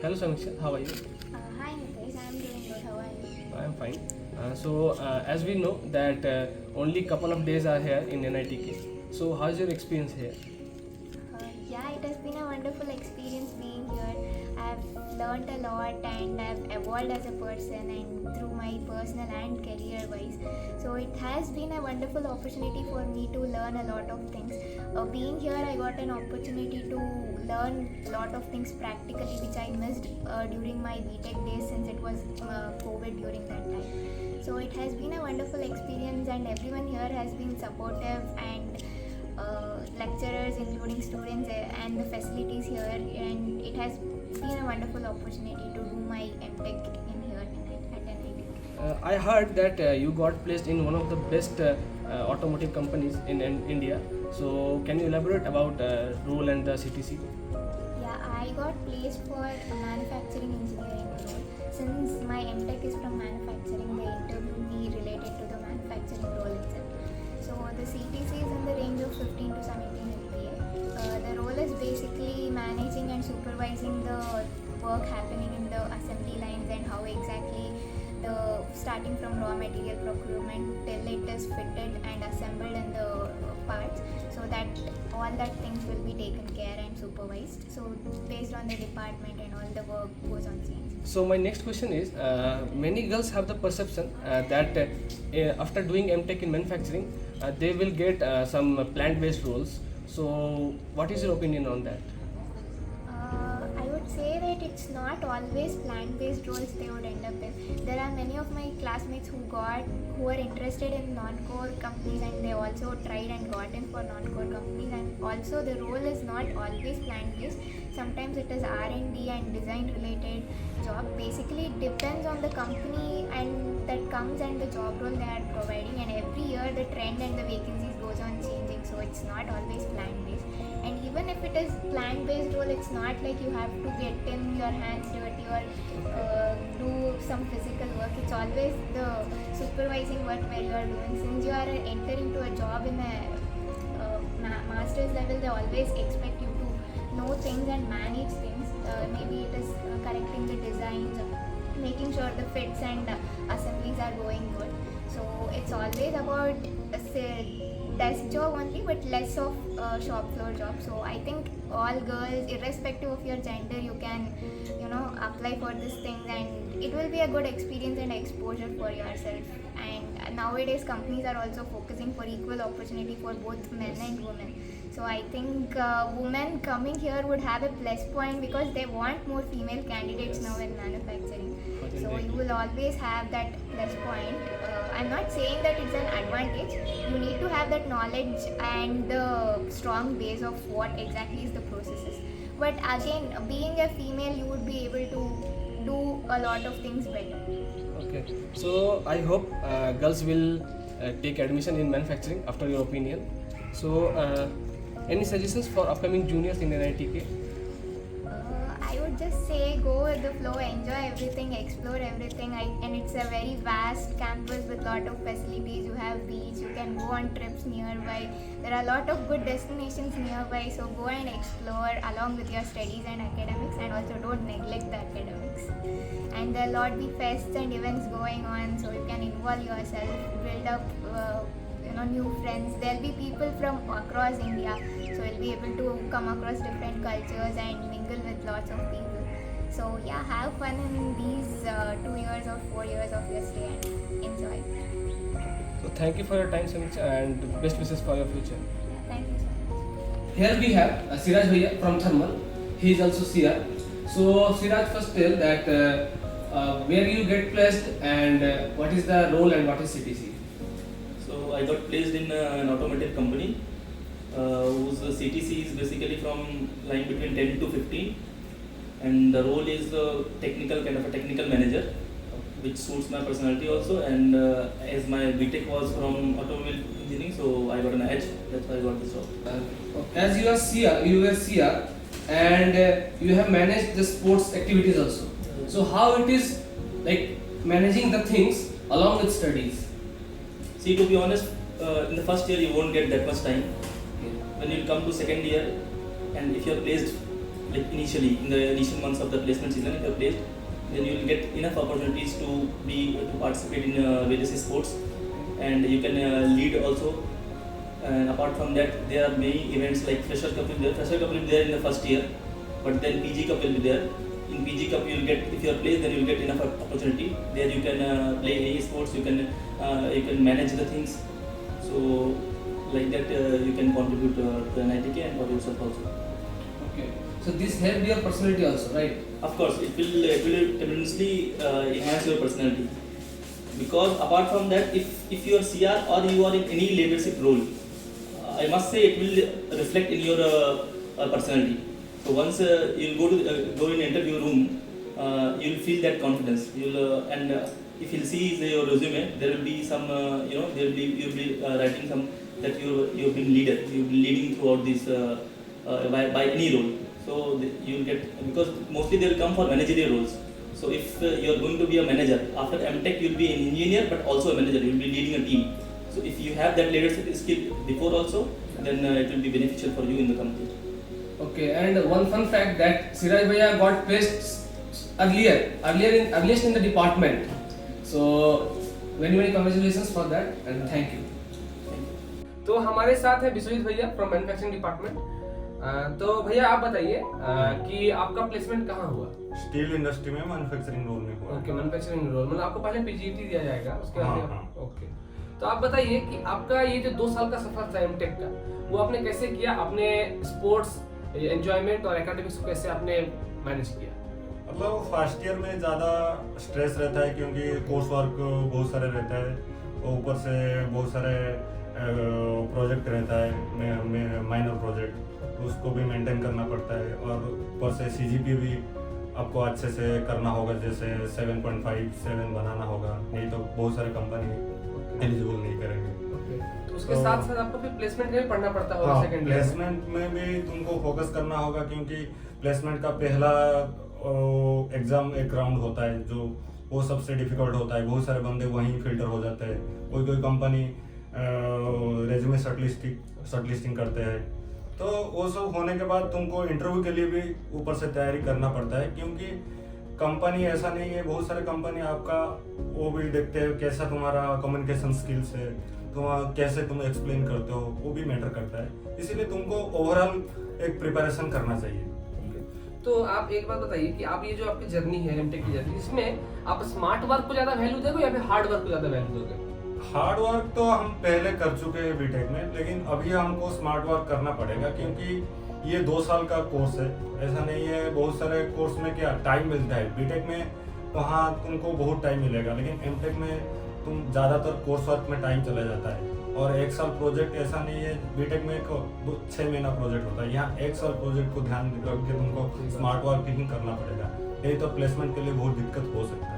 Hello Samiksha, how are you? Hi Nitesh, I'm doing good. How are you? I am fine. As we know that only couple of days are here in NITK. So how's your experience here? Yeah, it has been a wonderful experience being here. I've learned a lot and I've evolved as a person and through my personal and career wise. So it has been a wonderful opportunity for me to learn a lot of things. Being here, I got an opportunity to learn a lot of things practically, which I missed during my BTech days since it was COVID during that time. So it has been a wonderful experience, and everyone here has been supportive and lecturers, including students, and the facilities here. And it has been a wonderful opportunity to do my MTech in here at NIT. I heard that you got placed in one of the best automotive companies in India. So can you elaborate about role and the CTC? Yeah, I got placed for a manufacturing engineering role. Since my MTech is from manufacturing, they interviewed me related to the manufacturing role itself. So the CTC is in the range of 15 to 17 LPA. The role is basically managing and supervising the work happening in the assembly lines and how exactly starting from raw material procurement till it is fitted and assembled in the parts, so that all that things will be taken care and supervised. So based on the department and all the work goes on scenes. So my next question is, many girls have the perception that after doing MTech in manufacturing, they will get some plant-based roles. So what is your opinion on that? I would say that it's not always plant-based roles they would end up in. There are many of my classmates who are interested in non-core companies, and they also tried and got in for non-core companies. And also the role is not always plant-based. Sometimes it is R&D and design related job. Basically, it depends on the company and that comes and the job role they are providing. And every year the trend and the vacancies goes on changing. So it's not always plant-based. And even if it is plant-based role, it's not like you have to get in your hands dirty or do some physical work. It's always the supervising work where you are doing. Since you are entering to a job in a master's level, they always expect you to know things and manage things. Maybe it is correcting the designs, making sure the fits and assemblies are going good. So it's always about desk job only, but less of shop floor job. So I think all girls, irrespective of your gender, you can apply for these things, and it will be a good experience and exposure for yourself. And nowadays companies are also focusing for equal opportunity for both men and women. So I think women coming here would have a plus point because they want more female candidates now in manufacturing. So you will always have that plus point. I'm not saying that it's an advantage. You need to have that knowledge and the strong base of what exactly is the processes. But again, being a female, you would be able to do a lot of things better. Okay. So I hope girls will take admission in manufacturing after your opinion. So any suggestions for upcoming juniors in NITK? I would just say go with the flow, enjoy everything, explore everything. And it's a very vast campus with lot of facilities. You have beach, you can go on trips nearby. There are a lot of good destinations nearby. So go and explore along with your studies and academics, and also don't neglect the academics. And there will lot be fests and events going on, so you can involve yourself, build up new friends. There'll be people from across India, so you'll be able to come across different cultures and mingle with lots of people. So yeah, have fun in these 2 years or 4 years of your stay and enjoy. So thank you for your time, Samiksha, and best wishes for your future. Yeah, thank you so much. Here we have Siraj Bhaiya from Thermal. He is also CR. So Siraj, first tell that where you get placed and what is the role and what is CTC? So I got placed in an automotive company whose CTC is basically from line between 10 to 15, and the role is technical, kind of a technical manager, which suits my personality also. And as my BTech was from automobile engineering, so I got an edge. That's why I got this job. As you are CR, you were CR, and you have managed the sports activities also. So how it is like managing the things along with studies? See, to be honest, in the first year you won't get that much time. When you come to second year, and if you are placed like initially in the initial months of the placement season, if you are placed, then you will get enough opportunities to participate in various sports, and you can lead also. And apart from that, there are many events like Fresher Cup will be there. Fresher Cup will be there in the first year, but then PG Cup will be there. In PG Cup, you will get, if you are placed, then you will get enough opportunity. There you can play any sports. You can manage the things. So like that, you can contribute to NITK and for yourself also. Okay. So this help your personality also, right? Of course, it will tremendously enhance your personality. Because apart from that, if you are CR or you are in any leadership role, I must say it will reflect in your personality. So once you'll go in interview room, you'll feel that confidence. If you'll see your resume, there will be some you'll be writing some that you've been leader. You've been leading throughout this by any role. So you'll get, because mostly they will come for managerial roles. So if you're going to be a manager after MTech, you'll be an engineer but also a manager. You'll be leading a team. So if you have that leadership skill before also, then it will be beneficial for you in the company. Okay, and one fun fact that Siraj Bhaiya got placed earliest in the department. So many congratulations for that and thank you. तो हमारे साथ है विश्वजीत भैया from manufacturing department. तो भैया आप बताइए कि आपका प्लेसमेंट कहाँ हुआ? स्टील इंडस्ट्री में मैन्युफैक्चरिंग रोल में हुआ। ओके, मैन्युफैक्चरिंग रोल मतलब आपको पहले पीजीटी दिया जाएगा उसके बाद हाँ। ओके। तो आप बताइए कि आपका ये जो 2 साल का सफर था एमटेक का, वो आपने कैसे किया? आपने स्पोर्ट्स, एंजॉयमेंट और एकेडमिक्स को कैसे आपने मैनेज किया? मतलब फर्स्ट ईयर में ज़्यादा स्ट्रेस रहता है क्योंकि कोर्स वर्क बहुत सारे रहता है और ऊपर से बहुत सारे प्रोजेक्ट रहता है, माइनर प्रोजेक्ट, उसको भी मेंटेन करना पड़ता है और ऊपर से CGP भी आपको अच्छे से करना होगा, जैसे 7.5 7 बनाना होगा, नहीं तो बहुत सारे कंपनी एलिजिबल नहीं करेंगे। तो उसके साथ साथ आपको फिर प्लेसमेंट में भी पढ़ना पड़ता होगा। हाँ, सेकंड प्लेसमेंट में भी तुमको फोकस करना होगा क्योंकि प्लेसमेंट का पहला एग्जाम एक राउंड होता है जो वो सबसे डिफिकल्ट होता है। बहुत सारे बंदे वहीं फिल्टर हो जाते हैं। कोई कंपनी रेज्यूमे शॉर्टलिस्टिंग करते हैं, तो वो सब होने के बाद तुमको इंटरव्यू के लिए भी ऊपर से तैयारी करना पड़ता है क्योंकि कंपनी ऐसा नहीं है, बहुत सारे कंपनी आपका वो भी देखते हैं कैसा तुम्हारा कम्युनिकेशन स्किल्स है, कैसे तुम एक्सप्लेन करते हो, वो भी मैटर करता है। इसीलिए तुमको ओवरऑल एक प्रिपरेशन करना चाहिए। तो आप एक बात बताइए कि आप ये जो आपकी जर्नी है एमटेक की जर्नी, इसमें आप स्मार्ट वर्क को ज्यादा वैल्यू दोगे या फिर हार्ड वर्क को ज्यादा वैल्यू दोगे? हार्ड वर्क तो हम पहले कर चुके हैं बीटेक में, लेकिन अभी हमको स्मार्ट वर्क करना पड़ेगा क्योंकि ये 2 साल का कोर्स है। ऐसा नहीं है, बहुत सारे कोर्स में क्या टाइम मिलता है, बीटेक में वहाँ तुमको बहुत टाइम मिलेगा, लेकिन एमटेक में तुम ज़्यादातर कोर्स वर्क में टाइम चला जाता है। और 1 साल प्रोजेक्ट ऐसा नहीं है, बीटेक में 6 महीना प्रोजेक्ट होता है, यहाँ 1 साल प्रोजेक्ट को ध्यान रख के तुमको स्मार्ट वर्क ही करना पड़ेगा, नहीं तो प्लेसमेंट के लिए बहुत दिक्कत हो सकता है।